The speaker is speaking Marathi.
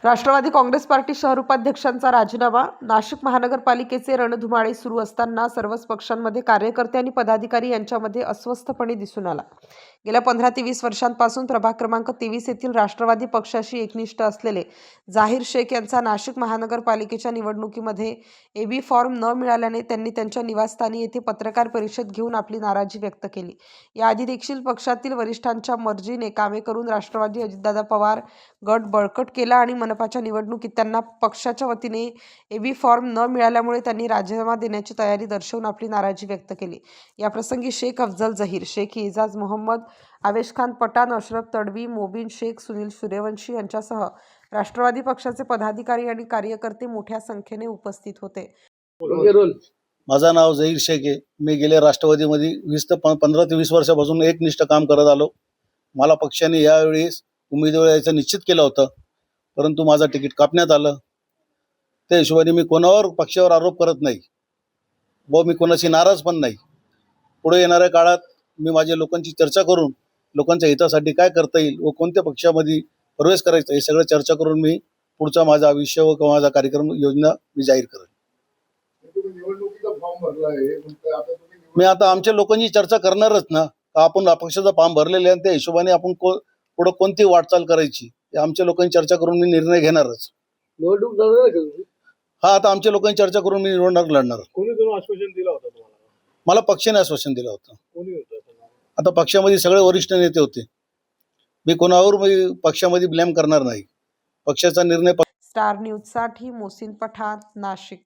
राष्ट्रवादी काँग्रेस पार्टी शहर उपाध्यक्षांचा राजीनामा. नाशिक महानगरपालिकेचे रणधुमाळे सुरू असताना सर्वच पक्षांमध्ये कार्यकर्ते आणि पदाधिकारी यांच्यामध्ये अस्वस्थपणे दिसून आला. गेल्या 15 ते 20 वर्षांपासून प्रभाग क्रमांक 23 येथील राष्ट्रवादी पक्षाशी एकनिष्ठ असलेले जाहीर शेख यांचा नाशिक महानगरपालिकेच्या निवडणुकीमध्ये एबी फॉर्म न मिळाल्याने त्यांनी त्यांच्या निवासस्थानी येथे पत्रकार परिषद घेऊन आपली नाराजी व्यक्त केली. याआधी देखील पक्षातील वरिष्ठांच्या मर्जीने कामे करून राष्ट्रवादी अजितदादा पवार गट बळकट केला आणि मनपाच्या निवडणुकीत त्यांना पक्षाच्या वतीने एबी फॉर्म न मिळाल्यामुळे त्यांनी राजीनामा देण्याची तयारी दर्शवून आपली नाराजी व्यक्त केली. याप्रसंगी शेख अफजल जहीर, शेख एजाज मोहम्मद, आवेश खान पठाण, अशरफ तडवी, मोबिन शेख, सुनील सूर्यवंशी यांच्यासह राष्ट्रवादी पक्षाचे पदाधिकारी आणि कार्यकर्ते मोठ्या संख्येने उपस्थित होते. माझं नाव जहीर शेख आहे. मी गेले राष्ट्रवादीमध्ये 15 ते 20 वर्षापासून एकनिष्ठ काम करत आलो. मला पक्षाने यावेळेस उमेदवारी द्यायचं निश्चित केलं होतं, परंतु माझं तिकीट कापण्यात आलं. त्या हिशोबाने मी कोणावर पक्षावर आरोप करत नाही व मी कोणाशी नाराज पण नाही. पुढे येणाऱ्या काळात मी माझ्या लोकांची चर्चा करून लोकांच्या हितासाठी काय करता येईल व कोणत्या पक्षामध्ये प्रवेश करायचा हे सगळं चर्चा करून मी पुढचा माझा आयुष्य व माझा कार्यक्रम योजना मी जाहीर करेन. मी आता आमच्या लोकांची चर्चा करणारच ना. आपण अपक्षाचा फॉर्म भरलेले आहे त्या हिशोबाने आपण पुढे कोणती वाटचाल करायची हे आमच्या लोकांची चर्चा करून मी निर्णय घेणारच. निवडणूक लढणार का तुम्ही? हा, आता आमच्या लोकांची चर्चा करून मी निवडणूक लढणार. कोणी तुम्ही आश्वासन दिलं होतं तुम्हाला? मला पक्षाने आश्वासन दिलं होतं. कोणी होतं? आता पक्षामध्ये सगळे वरिष्ठ नेते होते. मी कोणावर पक्षामध्ये ब्लेम करणार नाही. पक्षाचा निर्णय. स्टार न्यूजसाठी मोहसिन पठाण, नाशिक.